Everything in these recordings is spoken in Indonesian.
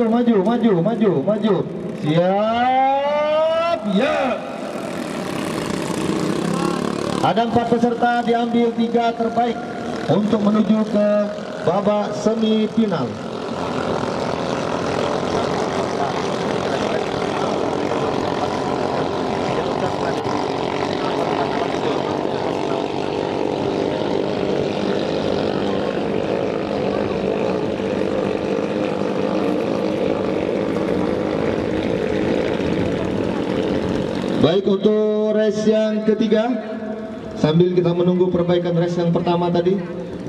maju. Siap, ya. Ada 4 peserta, diambil 3 terbaik untuk menuju ke babak semifinal. Baik, untuk race yang ketiga, sambil kita menunggu perbaikan race yang pertama tadi,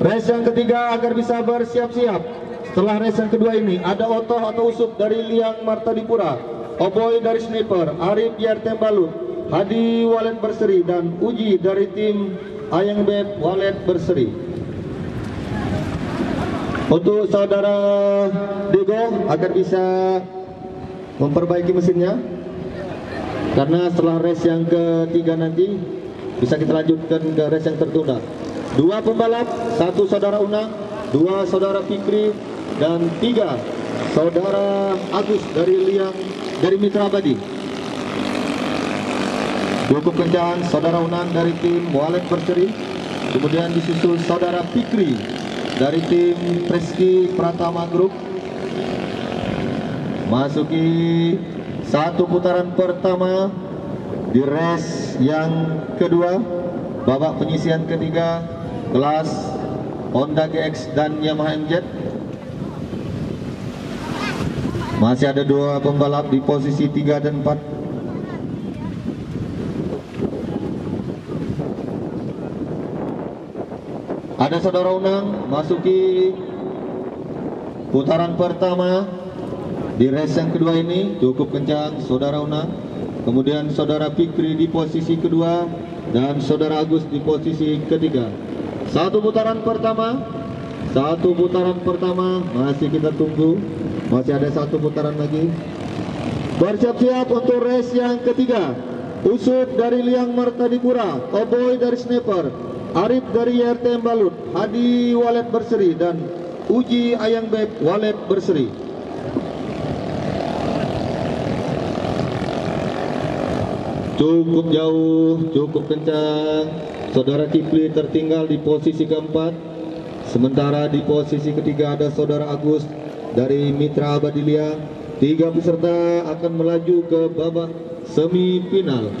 race yang ketiga agar bisa bersiap-siap. Setelah race yang kedua ini ada Otoh atau Usup dari Liang Martadipura, Oboy dari Sniper, Arif Yertem Balut, Hadi Walet Berseri, dan Uji dari tim Ayang Beb Walet Berseri. Untuk saudara Dego agar bisa memperbaiki mesinnya, karena setelah race yang ketiga nanti bisa kita lanjutkan ke race yang tertunda. 2 pembalap, 1 saudara Unang, 2 saudara Fikri, dan 3 saudara Agus dari Mitra Abadi. Cukup kencang saudara Unang dari tim Walet Berseri, kemudian disusul saudara Fikri dari tim Preski Pratama Group. Masuki 1 putaran pertama di race yang kedua, babak penyisian ketiga kelas Honda GX dan Yamaha MZ. Masih ada 2 pembalap di posisi 3 dan 4. Ada saudara Unang masuki putaran pertama di race yang kedua ini. Cukup kencang saudara Unang, kemudian saudara Fikri di posisi kedua, dan saudara Agus di posisi ketiga. 1 putaran pertama, masih kita tunggu, masih ada 1 putaran lagi. Bersiap-siap untuk race yang ketiga. Usup dari Liang Martadipura, Oboy dari Sniper, Arif dari YRTM Balut, Hadi Walet Berseri, dan Uji Ayang Beb Walet Berseri. Cukup jauh, cukup kencang. Saudara Kipli tertinggal di posisi keempat. Sementara di posisi ketiga ada saudara Agus dari Mitra Abadi Liang. 3 peserta akan melaju ke babak semifinal.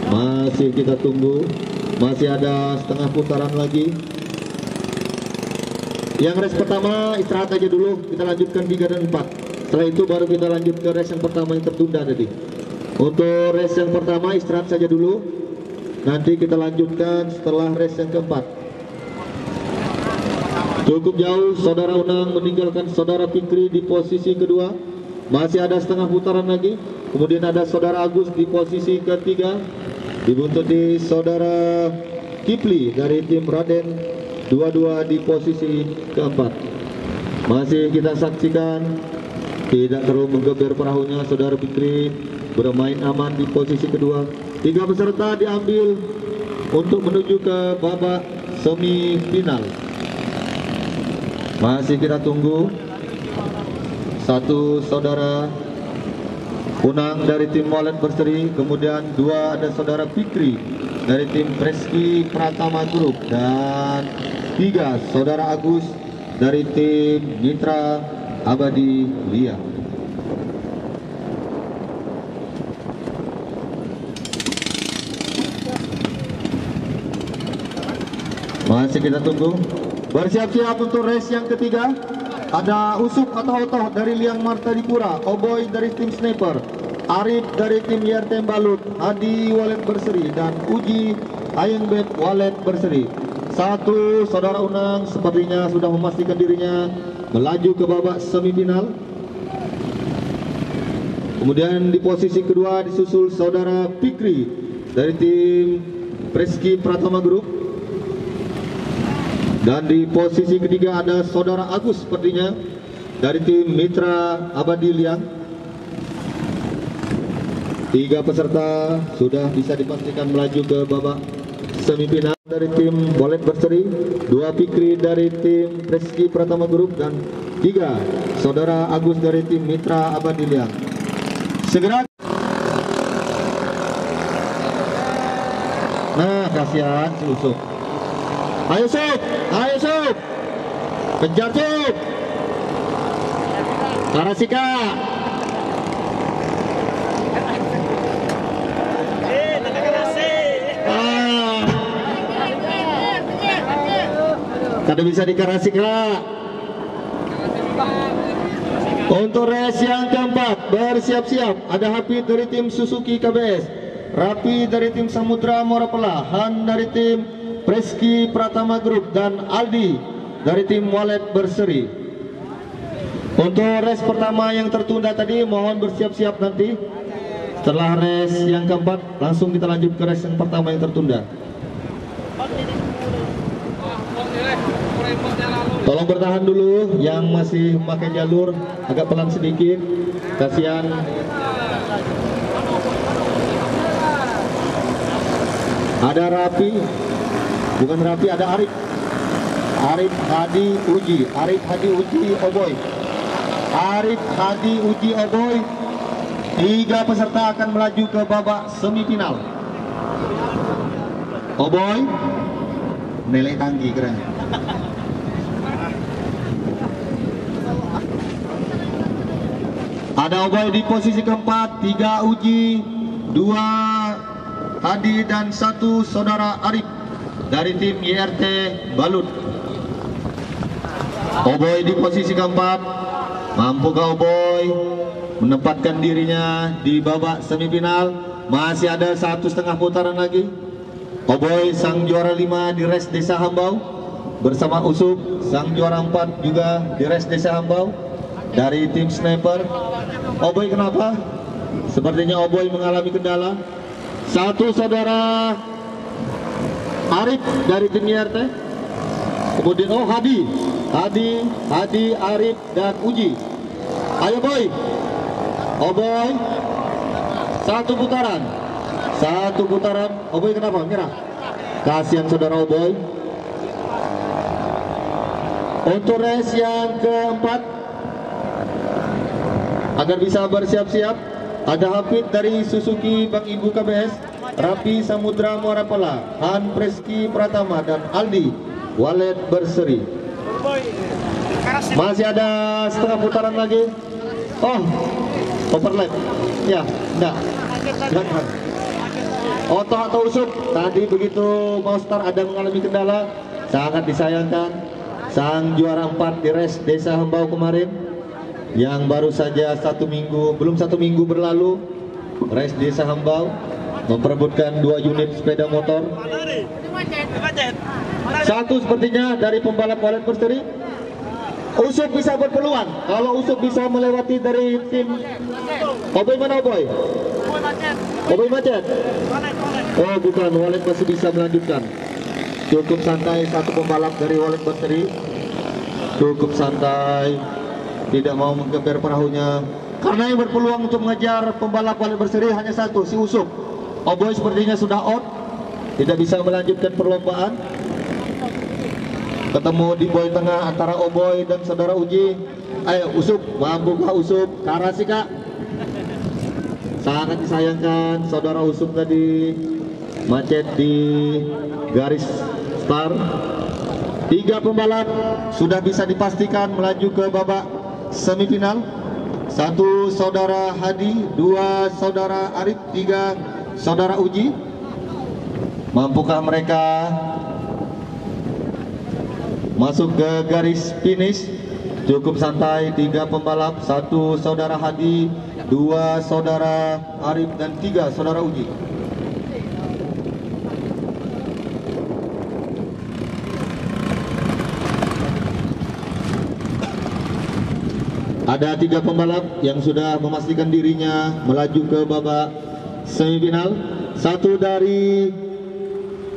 Masih kita tunggu, masih ada setengah putaran lagi. Yang race pertama istirahat aja dulu, kita lanjutkan 3 dan 4. Setelah itu baru kita lanjut ke race yang pertama yang tertunda tadi. Untuk race yang pertama istirahat saja dulu, nanti kita lanjutkan setelah race yang keempat. Cukup jauh saudara Unang meninggalkan saudara Fikri di posisi kedua. Masih ada setengah putaran lagi. Kemudian ada saudara Agus di posisi ketiga, dibuntuti saudara Kipli dari tim Raden, 22 di posisi keempat. Masih kita saksikan, tidak terlalu menggeber perahunya saudara Fikri, bermain aman di posisi kedua. 3 peserta diambil untuk menuju ke babak semifinal. Masih kita tunggu. 1 saudara Unang dari tim Walet Berseri, kemudian 2 ada saudara Fikri dari tim Preski Pratama Group, dan 3 saudara Agus dari tim Mitra Abadi Liang. Masih kita tunggu. Bersiap-siap untuk race yang ketiga. Ada Usup atau Otoh dari Liang Martadipura, Oboy dari tim Sniper, Arif dari tim YRTM Balut, Hadi Walet Berseri, dan Uji Ayang Beb Walet Berseri. 1 saudara Unang sepertinya sudah memastikan dirinya melaju ke babak semifinal. Kemudian di posisi kedua disusul saudara Fikri dari tim Preski Pratama Group. Dan di posisi ketiga ada saudara Agus sepertinya dari tim Mitra Abadi Liang. 3 peserta sudah bisa dipastikan melaju ke babak semifinal. dari tim Walet Berseri, 2 Fikri dari tim Reski Pratama Group, dan 3 Saudara Agus dari tim Mitra Abadiliang. Segera. Nah, kasihan si Usuk. Ayo Sup, ayo Sup. Kejar Sup. Karasika. Kada bisa dikarasika. Untuk race yang keempat, bersiap-siap. Ada Hafid dari tim Suzuki KBS, Rapi dari tim Samudra Morapala, Han dari tim Preski Pratama Group, dan Aldi dari tim Walet Berseri. Untuk race pertama yang tertunda tadi, mohon bersiap-siap nanti. Setelah race yang keempat, langsung kita lanjut ke race yang pertama yang tertunda. Tolong bertahan dulu yang masih memakai jalur, agak pelan sedikit, kasihan. Ada Rapi, bukan Rapi, ada Arif. Arif Hadi Uji, Arif Hadi Uji Oboy. Arif Hadi Uji Oboy. 3 peserta akan melaju ke babak semifinal. Oboy, nilai tanggi keren. Ada Oboy di posisi keempat, 3 Uji, 2 Hadi, dan 1 Saudara Arif dari tim YRT Balut. Oboy di posisi keempat, mampukah Oboy menempatkan dirinya di babak semifinal? Masih ada 1,5 putaran lagi. Oboy sang juara 5 di race Desa Hambau bersama Usuk sang juara 4 juga di race Desa Hambau dari tim Sniper. Oboy kenapa? Sepertinya Oboy mengalami kendala. 1 Saudara Arif dari tim YRT. Kemudian Hadi, Arif, dan Uji. Ayo Boy. Oboy. 1 putaran. 1 putaran. Oboy kenapa? Nyerah. Kasihan Saudara Oboy. Untuk race yang keempat, agar bisa bersiap-siap, ada Hafid dari Suzuki Bang Ibu KBS, Rapi Samudra Morapala, Han Preski Pratama, dan Aldi Walet Berseri. Masih ada 1/2 putaran lagi. Oh, overlap. Ya, enggak. Oto atau Usuk tadi begitu mau start ada mengalami kendala. Sangat disayangkan. Sang juara 4 di race Desa Hambau kemarin, yang baru saja belum satu minggu berlalu, race Desa Hambau, memperebutkan 2 unit sepeda motor. 1 sepertinya dari pembalap Walet Berseri. Usuk bisa berpeluang kalau Usuk bisa melewati dari tim Oboy. Mana Oboy? Oboy macet. Oh bukan, Walet masih bisa melanjutkan. Cukup santai 1 pembalap dari Walet Berseri. Cukup santai, tidak mau menggeber perahunya, karena yang berpeluang untuk mengejar pembalap Walet Berseri hanya 1, si Usuk. Oboy sepertinya sudah out, tidak bisa melanjutkan perlombaan. Ketemu di poin tengah antara Oboy dan Saudara Uji. Ayo Usuk, mampukah Usuk? Karasika. Sangat disayangkan Saudara Usuk tadi macet di garis start. 3 pembalap sudah bisa dipastikan melaju ke babak semifinal. 1 Saudara Hadi, 2 Saudara Arif, 3 Saudara Uji. Mampukah mereka masuk ke garis finish? Cukup santai, 3 pembalap, 1 Saudara Hadi, 2 Saudara Arif, dan 3 Saudara Uji. Ada 3 pembalap yang sudah memastikan dirinya melaju ke babak semifinal. 1 dari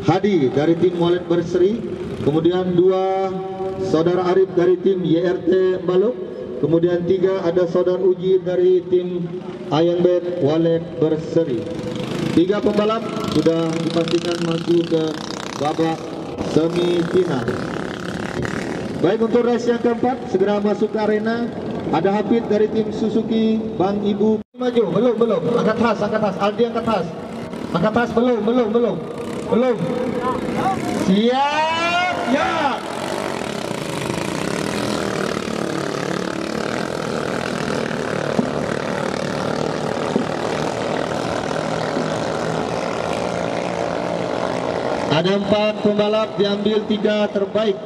Hadi dari tim Walet Berseri, kemudian 2 Saudara Arif dari tim YRT Baluk, kemudian 3 ada Saudara Uji dari tim Ayangbet Walet Berseri. 3 pembalap sudah dipastikan maju ke babak semifinal. Baik, untuk race yang keempat segera masuk ke arena. Ada Hafid dari tim Suzuki Bang Ibu. Maju, belum. Angkat tas. Aldi angkat tas. Angkat tas, belum. Siap, ya. Ada 4 pembalap, diambil 3 terbaik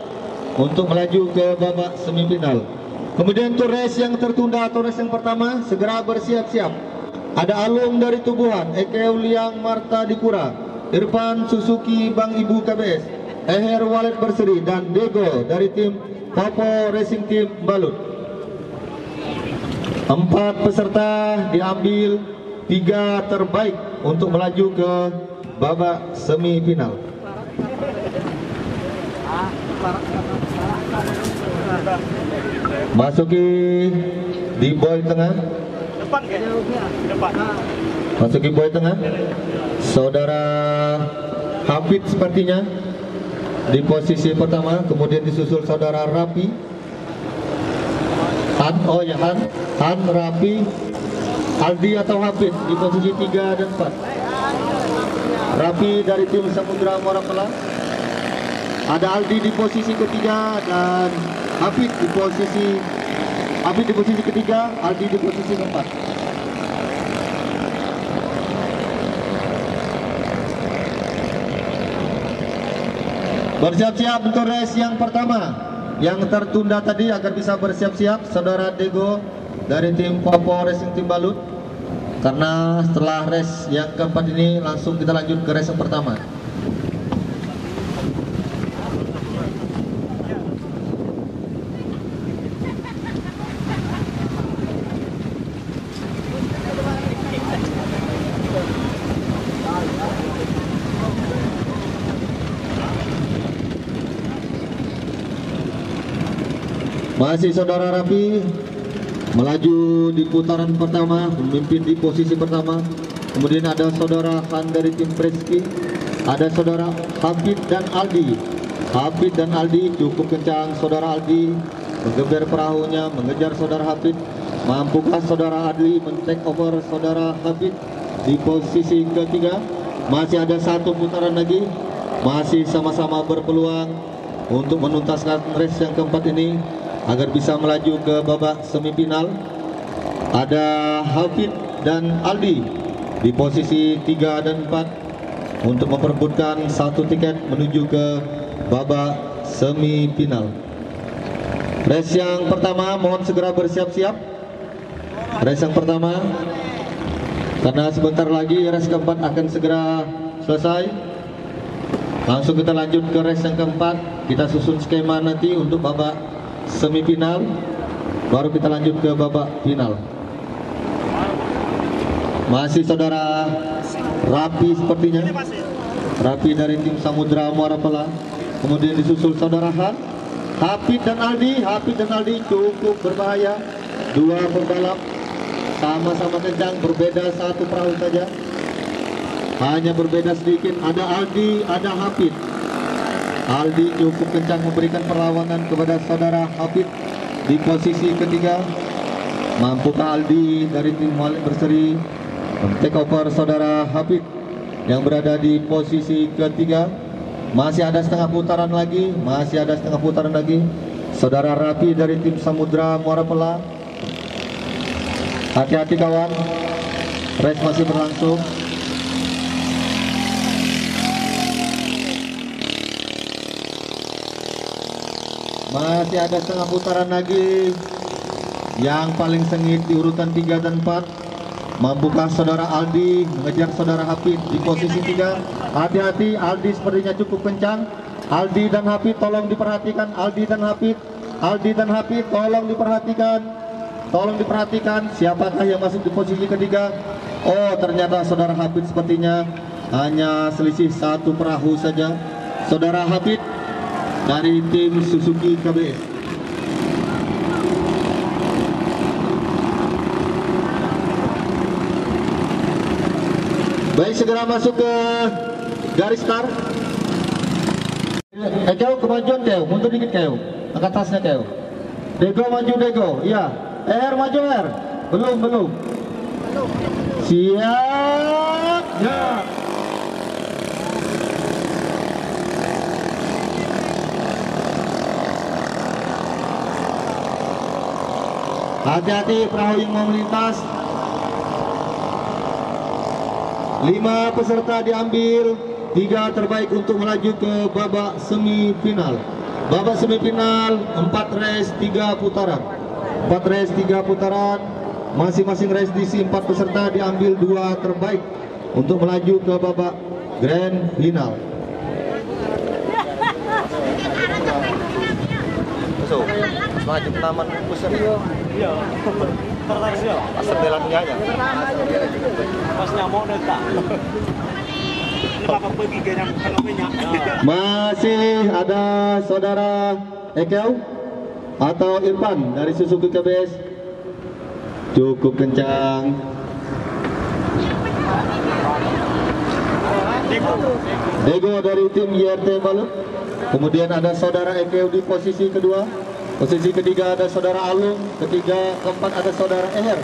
untuk melaju ke babak semifinal. Kemudian untuk race yang tertunda atau race yang pertama, segera bersiap-siap. Ada Alung dari Tubuhan, Ekeu Liang Marta Dipura, Irfan Suzuki Bang Ibu KBS, Eher Walid Berseri, dan Dego dari tim Popo Racing Team Balut. 4 peserta diambil 3 terbaik untuk melaju ke babak semifinal. Masuki di boy tengah. Masuki boy tengah. Saudara Hafid sepertinya di posisi pertama, kemudian disusul saudara Rapi. Han, Rapi, Aldi atau Hafid di posisi 3 dan 4. Rapi dari tim Samudra Muara Pelang. Ada Aldi di posisi ketiga dan Hafid di posisi ketiga, Aldi di posisi keempat. Bersiap-siap untuk race yang pertama yang tertunda tadi, agar bisa bersiap-siap saudara Dego dari tim Popo Racing Team Balut, karena setelah race yang keempat ini langsung kita lanjut ke race yang pertama. Masih saudara Rapi melaju di putaran pertama, memimpin di posisi pertama. Kemudian ada saudara Han dari tim Preski, ada saudara Hafid dan Aldi. Hafid dan Aldi cukup kencang. Saudara Aldi menggeber perahunya, mengejar saudara Hafid. Mampukah saudara Aldi men-take over saudara Hafid di posisi ketiga? Masih ada 1 putaran lagi, masih sama-sama berpeluang untuk menuntaskan race yang keempat ini agar bisa melaju ke babak semifinal. Ada Hafid dan Aldi di posisi 3 dan 4 untuk memperebutkan 1 tiket menuju ke babak semifinal. Race yang pertama mohon segera bersiap-siap. Race yang pertama, karena sebentar lagi race keempat akan segera selesai. Langsung kita lanjut ke race yang keempat. Kita susun skema nanti untuk babak semifinal, baru kita lanjut ke babak final. Masih saudara Rapi sepertinya, Rapi dari tim Samudra Muara Pelang. Kemudian disusul saudara Han, Hafid dan Aldi. Hafid dan Aldi cukup berbahaya. 2 pembalap sama-sama kencang, berbeda 1 perahu saja, hanya berbeda sedikit. Ada Aldi, ada Hafid. Aldi cukup kencang memberikan perlawanan kepada saudara Hafid di posisi ketiga. Mampukah Aldi dari tim Walid Berseri take over saudara Hafid yang berada di posisi ketiga? Masih ada setengah putaran lagi, saudara Rapi dari tim Samudra Muara Pelang. Hati-hati kawan, race masih berlangsung. Masih ada setengah putaran lagi. Yang paling sengit di urutan 3 dan 4. Mampukah saudara Aldi mengejar saudara Hafid di posisi 3? Hati-hati, Aldi sepertinya cukup kencang. Aldi dan Hafid tolong diperhatikan. Aldi dan Hafid tolong diperhatikan. Siapakah yang masuk di posisi ketiga? Oh, ternyata saudara Hafid sepertinya hanya selisih 1 perahu saja. Saudara Hafid dari tim Suzuki KBS. Baik, segera masuk ke garis start. Ekeu kemajuan Keu, mundur dikit Keu, angkat tasnya Keu. Dego maju Dego, iya. Maju belum. Siap, ya. Hati-hati perahu yang mau melintas. 5 peserta diambil, 3 terbaik untuk melaju ke babak semifinal. Babak semifinal 4 race 3 putaran. 4 race 3 putaran. Masing-masing race DC 4 peserta diambil 2 terbaik untuk melaju ke babak grand final. So, maju taman pusat. Iya. Tertarik ya. Pasar belannya aja. Pas nyamuk tak. Masih ada saudara Ekeu atau Irfan dari Suzuki KBS. Cukup kencang. Dego dari tim YRT Balut. Kemudian ada saudara Ekeu di posisi kedua. Posisi ketiga ada saudara Alung. Ketiga, keempat ada saudara Eher.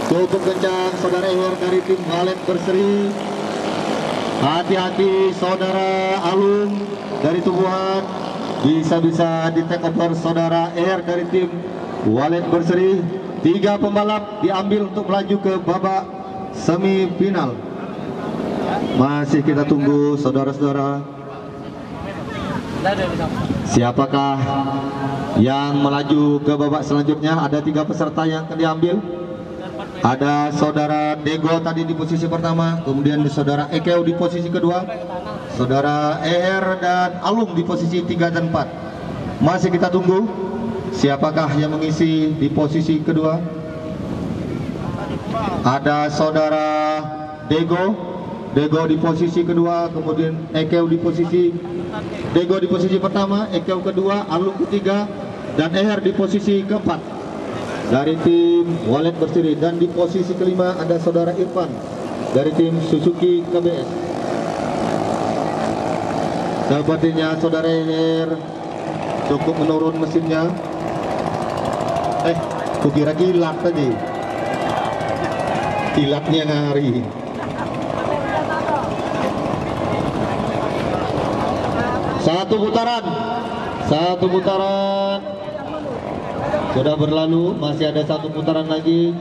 Cukup kencang saudara Eher dari tim Walet Berseri. Hati-hati saudara Alung dari Tumbuhan. Bisa-bisa di take over saudara Eher dari tim Walet Berseri. 3 pembalap diambil untuk melaju ke babak semifinal. Masih kita tunggu saudara-saudara. Siapakah yang melaju ke babak selanjutnya? Ada 3 peserta yang akan diambil. Ada saudara Dego tadi di posisi pertama, kemudian saudara Ekeu di posisi kedua, saudara Eher dan Alung di posisi 3 dan 4. Masih kita tunggu siapakah yang mengisi di posisi kedua. Ada saudara Dego di posisi kedua, kemudian Ekeu di posisi Dego di posisi pertama, Ekeu kedua, Alung ketiga, dan Eher di posisi keempat dari tim Walet Berseri. Dan di posisi kelima ada saudara Irfan dari tim Suzuki KBS. Sepertinya saudara Eher cukup menurun mesinnya. Kukira kilat tadi. Kilatnya ngari. Satu putaran sudah berlalu, masih ada 1 putaran lagi.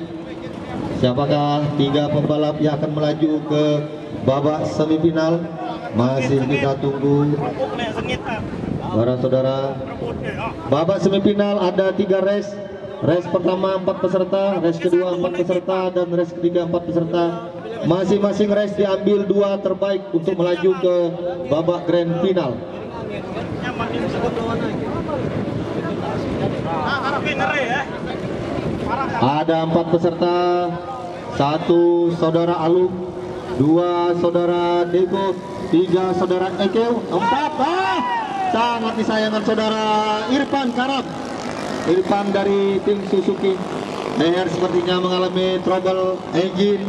Siapakah 3 pembalap yang akan melaju ke babak semifinal? Masih kita tunggu para saudara. Babak semifinal ada 3 race. Race pertama 4 peserta, race kedua 4 peserta, dan race ketiga 4 peserta. Masing-masing race diambil 2 terbaik untuk melaju ke babak grand final. Ada 4 peserta, 1 saudara Alung, 2 saudara Dego, 3 saudara Ekeu, 4 sangat disayangkan saudara Irfan Karab. Irfan dari tim Suzuki. Eher sepertinya mengalami trouble engine.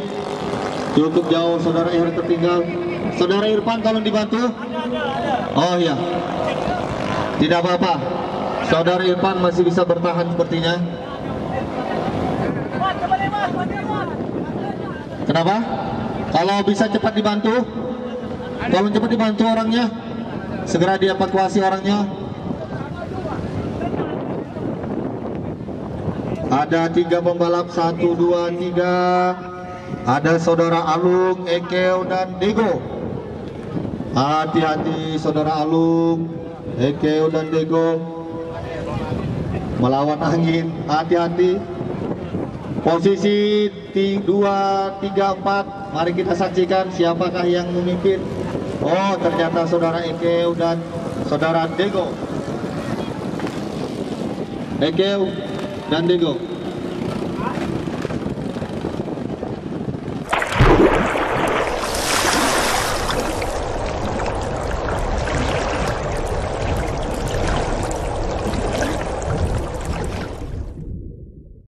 Cukup jauh saudara Eher tertinggal. Saudara Irfan tolong dibantu. Oh iya, tidak apa-apa, saudara Irfan masih bisa bertahan sepertinya. Kenapa? Kalau bisa cepat dibantu, tolong cepat dibantu orangnya, segera dievakuasi orangnya. Ada 3 pembalap, 1, 2, 3. Ada saudara Alung, Ekeu, dan Dego. Hati-hati saudara Alung, Ekeu, dan Dego melawan angin. Hati-hati. Posisi 2, 3, 4. Mari kita saksikan siapakah yang memimpin. Oh, ternyata saudara Ekeu dan saudara Dego. Ekeu dan Dego.